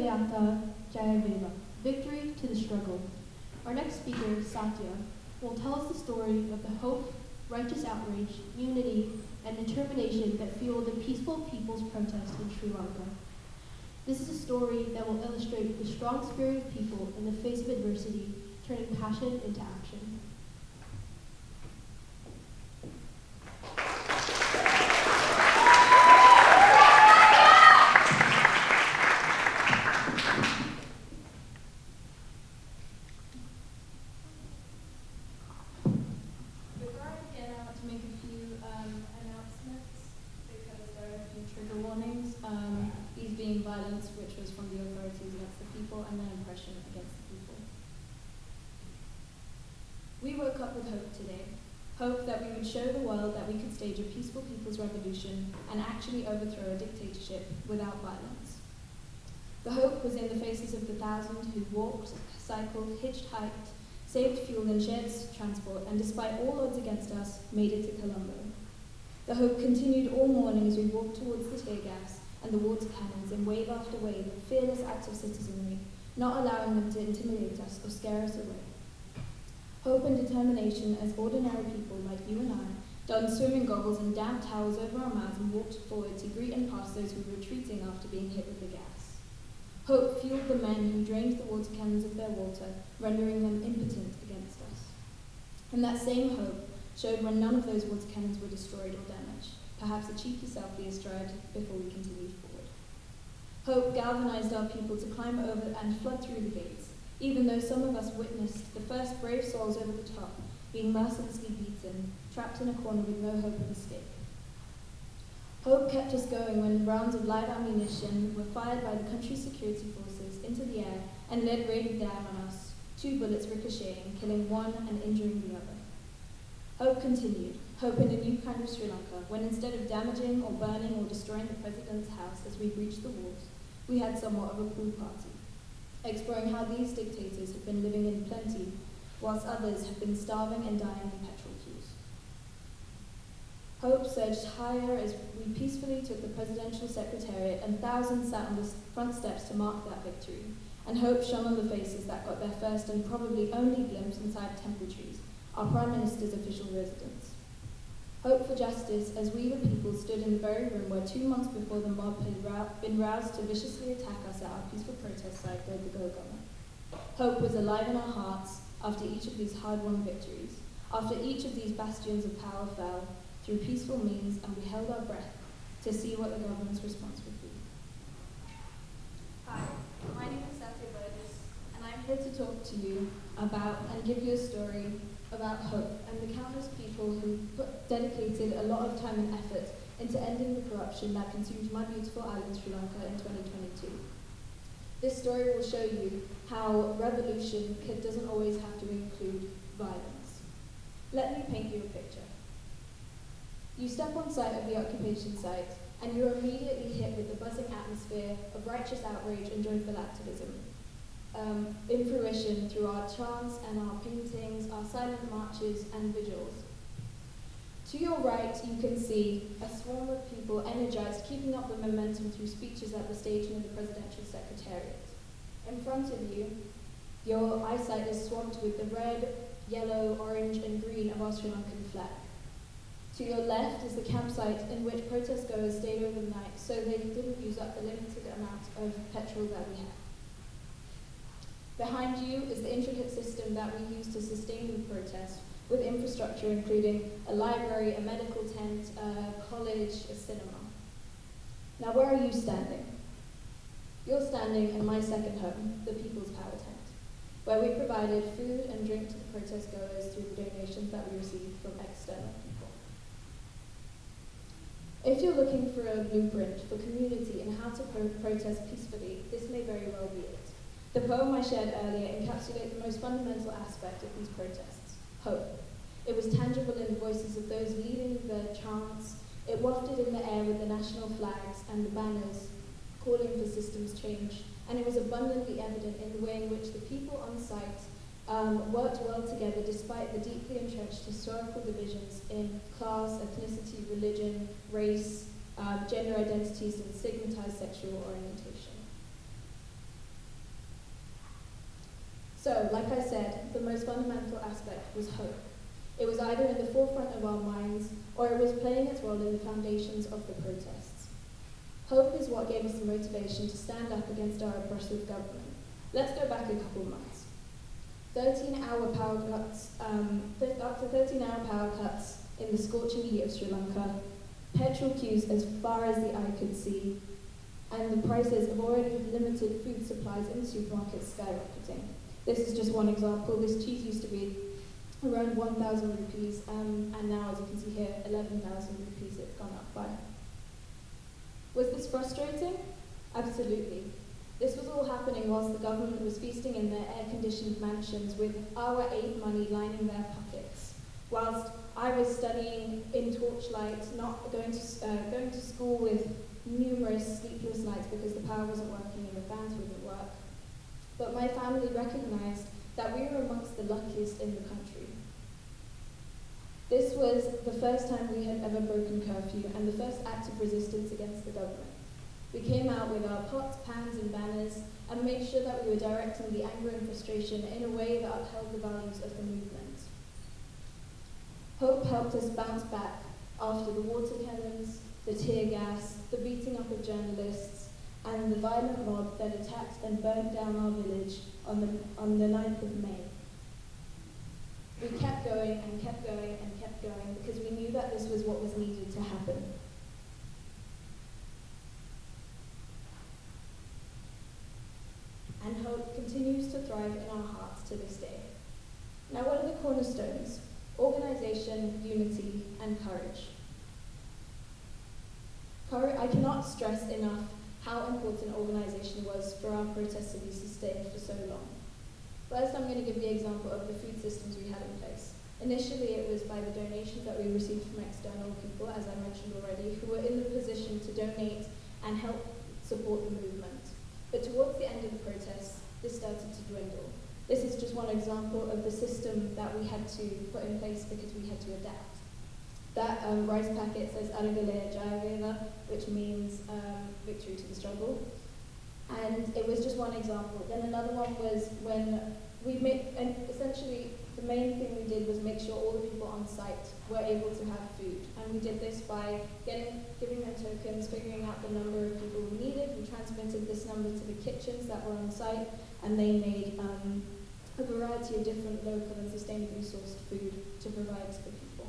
Satyata Jayavela, Victory to the Struggle. Our next speaker, Satya, will tell us the story of the hope, righteous outrage, unity, and determination that fueled the peaceful people's protest in Sri Lanka. This is a story that will illustrate the strong spirit of people in the face of adversity, turning passion into action. Violence, which was from the authorities against the people, and then oppression against the people. We woke up with hope today. Hope that we would show the world that we could stage a peaceful people's revolution and actually overthrow a dictatorship without violence. The hope was in the faces of the thousands who walked, cycled, hitchhiked, saved fuel and shared transport, and despite all odds against us, made it to Colombo. The hope continued all morning as we walked towards the tear gas and the water cannons in wave after wave of fearless acts of citizenry, not allowing them to intimidate us or scare us away. Hope and determination as ordinary people like you and I donned swimming goggles and damp towels over our mouths and walked forward to greet and pass those who were retreating after being hit with the gas. Hope fueled the men who drained the water cannons of their water, rendering them impotent against us. And that same hope showed when none of those water cannons were destroyed or damaged. Perhaps a cheeky selfie astride before we continued forward. Hope galvanized our people to climb over and flood through the gates, even though some of us witnessed the first brave souls over the top being mercilessly beaten, trapped in a corner with no hope of escape. Hope kept us going when rounds of live ammunition were fired by the country's security forces into the air and lead rained down on us, 2 bullets ricocheting, killing one and injuring the other. Hope continued. Hope in a new kind of Sri Lanka, when instead of damaging or burning or destroying the president's house as we breached the walls, we had somewhat of a pool party, exploring how these dictators have been living in plenty, whilst others have been starving and dying in petrol queues. Hope surged higher as we peacefully took the presidential secretariat, and thousands sat on the front steps to mark that victory, and hope shone on the faces that got their first and probably only glimpse inside Temple Trees, our Prime Minister's official residence. Hope for justice as we the people stood in the very room where 2 months before the mob had been roused to viciously attack us at our peaceful protest site, Go the Go Gunner. Hope was alive in our hearts after each of these hard-won victories, after each of these bastions of power fell through peaceful means, and we held our breath to see what the government's response would be. Hi, my name is Satya Burgess, and I'm here to talk to you about and give you a story about hope and the countless people who dedicated a lot of time and effort into ending the corruption that consumed my beautiful island Sri Lanka in 2022. This story will show you how revolution doesn't always have to include violence. Let me paint you a picture. You step on site of the occupation site and you are immediately hit with the buzzing atmosphere of righteous outrage and joyful activism. In fruition through our chants and our paintings, our silent marches and vigils. To your right, you can see a swarm of people energized, keeping up the momentum through speeches at the station of the presidential secretariat. In front of you, your eyesight is swamped with the red, yellow, orange, and green of our Sri Lankan flag. To your left is the campsite in which protest goers stayed overnight so they didn't use up the limited amount of petrol that we had. Behind you is the intricate system that we use to sustain the protest, with infrastructure including a library, a medical tent, a college, a cinema. Now where are you standing? You're standing in my second home, the People's Power Tent, where we provided food and drink to the protest goers through the donations that we received from external people. If you're looking for a blueprint for community and how to protest peacefully, this may very well be it. The poem I shared earlier encapsulates the most fundamental aspect of these protests, hope. It was tangible in the voices of those leading the chants. It wafted in the air with the national flags and the banners calling for systems change. And it was abundantly evident in the way in which the people on site worked well together despite the deeply entrenched historical divisions in class, ethnicity, religion, race, gender identities, and stigmatized sexual orientation. So, like I said, the most fundamental aspect was hope. It was either in the forefront of our minds, or it was playing its role in the foundations of the protests. Hope is what gave us the motivation to stand up against our oppressive government. Let's go back a couple months. 13-hour power cuts, up to 13-hour power cuts in the scorching heat of Sri Lanka, petrol queues as far as the eye could see, and the prices of already limited food supplies in supermarkets skyrocketing. This is just one example. This cheese used to be around 1,000 rupees, and now, as you can see here, 11,000 rupees it's gone up by. Was this frustrating? Absolutely. This was all happening whilst the government was feasting in their air-conditioned mansions with our aid money lining their pockets, whilst I was studying in torchlight, not going to school with numerous sleepless nights because the power wasn't working and the fans wouldn't work. But my family recognized that we were amongst the luckiest in the country. This was the first time we had ever broken curfew and the first act of resistance against the government. We came out with our pots, pans and banners and made sure that we were directing the anger and frustration in a way that upheld the values of the movement. Hope helped us bounce back after the water cannons, the tear gas, the beating up of journalists, and the violent mob that attacked and burnt down our village on the 9th of May. We kept going and kept going and kept going because we knew that this was what was needed to happen. And hope continues to thrive in our hearts to this day. Now, what are the cornerstones? Organization, unity, and courage. I cannot stress enough how important organization was for our protests to be sustained for so long. First, I'm going to give the example of the food systems we had in place. Initially, it was by the donations that we received from external people, as I mentioned already, who were in the position to donate and help support the movement. But towards the end of the protests, this started to dwindle. This is just one example of the system that we had to put in place because we had to adapt. That rice packet says Aragalaya Jayaveda, which means victory to the struggle. And it was just one example. Then another one was when we made, and essentially the main thing we did was make sure all the people on site were able to have food. And we did this by giving them tokens, figuring out the number of people we needed. We transmitted this number to the kitchens that were on site, and they made a variety of different local and sustainably sourced food to provide to the people.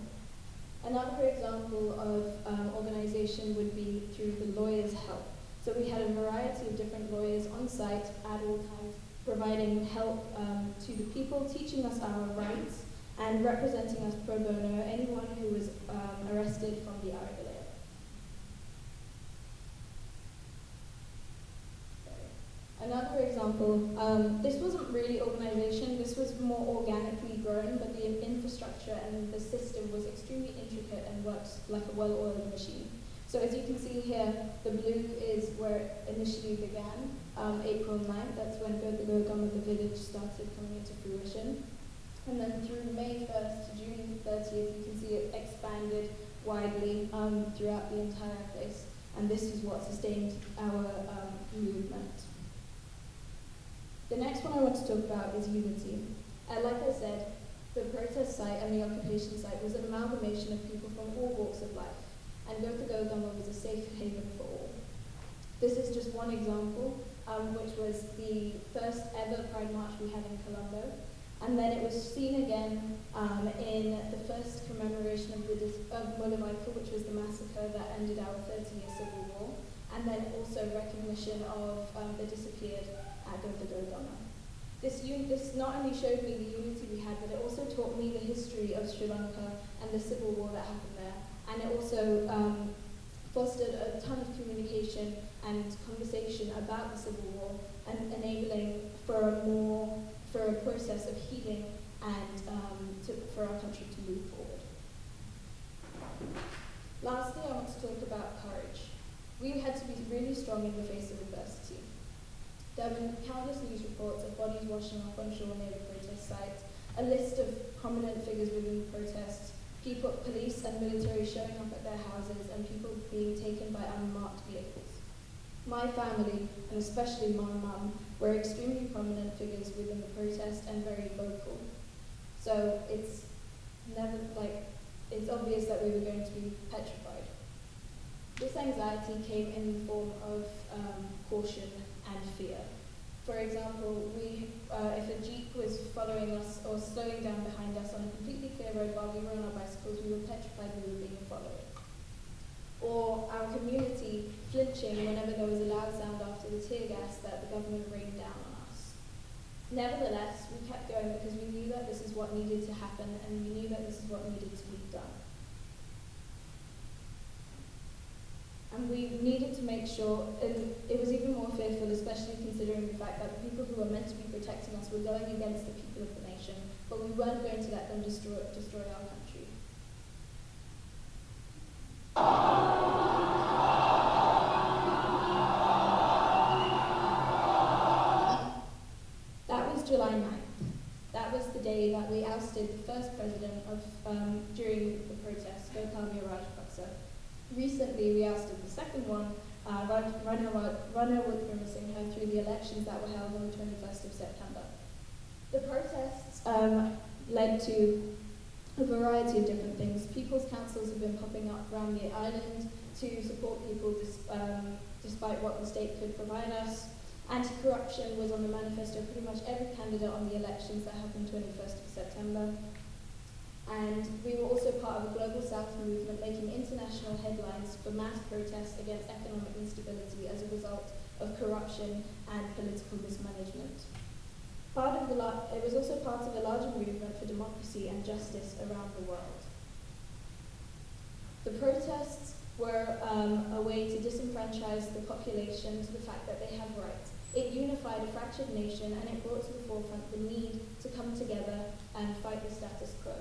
Another example of organization would be through the lawyers' help. So we had a variety of different lawyers on site at all times, providing help to the people, teaching us our rights, and representing us pro bono, anyone who was arrested from the Aragalaya. Another example, this wasn't really organization, this was more organically grown, but the infrastructure and the system was extremely intricate and worked like a well-oiled machine. So as you can see here, the blue is where it initially began, April 9th, that's when Go Gum of the village started coming into fruition. And then through May 1st to June 30th, you can see it expanded widely throughout the entire place. And this is what sustained our movement. The next one I want to talk about is unity. Like I said, the protest site and the occupation site was an amalgamation of people from all walks of life, and Go Gama was a safe haven for all. This is just one example, which was the first ever Pride March we had in Colombo, and then it was seen again in the first commemoration of Mullawaikul, which was the massacre that ended our 30-year civil war, and then also recognition of the disappeared at Go Gama. This not only showed me the unity we had, but it also taught me the history of Sri Lanka and the civil war that happened there. And it also fostered a ton of communication and conversation about the civil war and enabling for a process of healing and for our country to move forward. Lastly, I want to talk about courage. We had to be really strong in the face of adversity. There have been countless news reports of bodies washing up on shore near the protest site, a list of prominent figures within the protests, police and military showing up at their houses, and people being taken by unmarked vehicles. My family, and especially my mum, were extremely prominent figures within the protest and very vocal. So it's obvious that we were going to be petrified. This anxiety came in the form of caution and fear. For example, if a jeep was following us or slowing down behind us on a completely clear road while we were on our bicycles, we were petrified we were being followed. Or our community flinching whenever there was a loud sound after the tear gas that the government rained down on us. Nevertheless, we kept going because we knew that this is what needed to happen and we knew that this is what needed to be done. And we needed to make sure, and it was even more fearful, especially considering the fact that the people who were meant to be protecting us were going against the people of the nation, but we weren't going to let them destroy our country. That was July 9th. That was the day that we ousted the first president during the protest, Gotabaya Rajapaksa. Recently, we ousted the second one, Ranil Wickremesinghe, through the elections that were held on the 21st of September. The protests led to a variety of different things. People's councils have been popping up around the island to support people despite what the state could provide us. Anti-corruption was on the manifesto of pretty much every candidate on the elections that happened 21st of September. And we were also part of a Global South movement making international headlines for mass protests against economic instability as a result of corruption and political mismanagement. It was also part of a larger movement for democracy and justice around the world. The protests were a way to disenfranchise the population to the fact that they have rights. It unified a fractured nation and it brought to the forefront the need to come together and fight the status quo.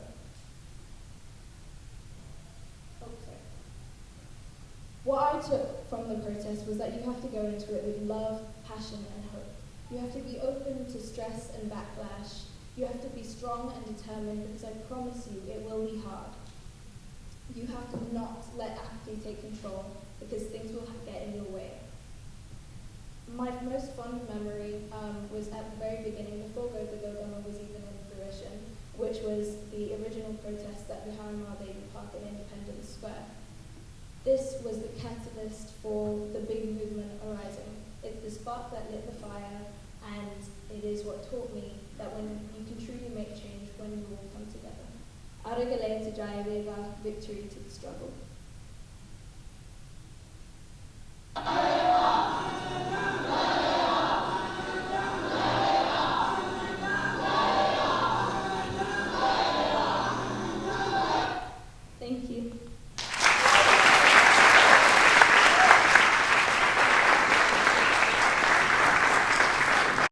What I took from the protest was that you have to go into it with love, passion, and hope. You have to be open to stress and backlash. You have to be strong and determined because I promise you it will be hard. You have to not let apathy take control because things will get in your way. My most fond memory was at the very beginning, before Go the Go Gama was even in fruition, which was the original protest at Bihar Mahadevi Park in Independence Square. This was the catalyst for the big movement arising. It's the spark that lit the fire, and it is what taught me that when you can truly make change when you all come together. Aragale to Jayadeva, victory to the struggle.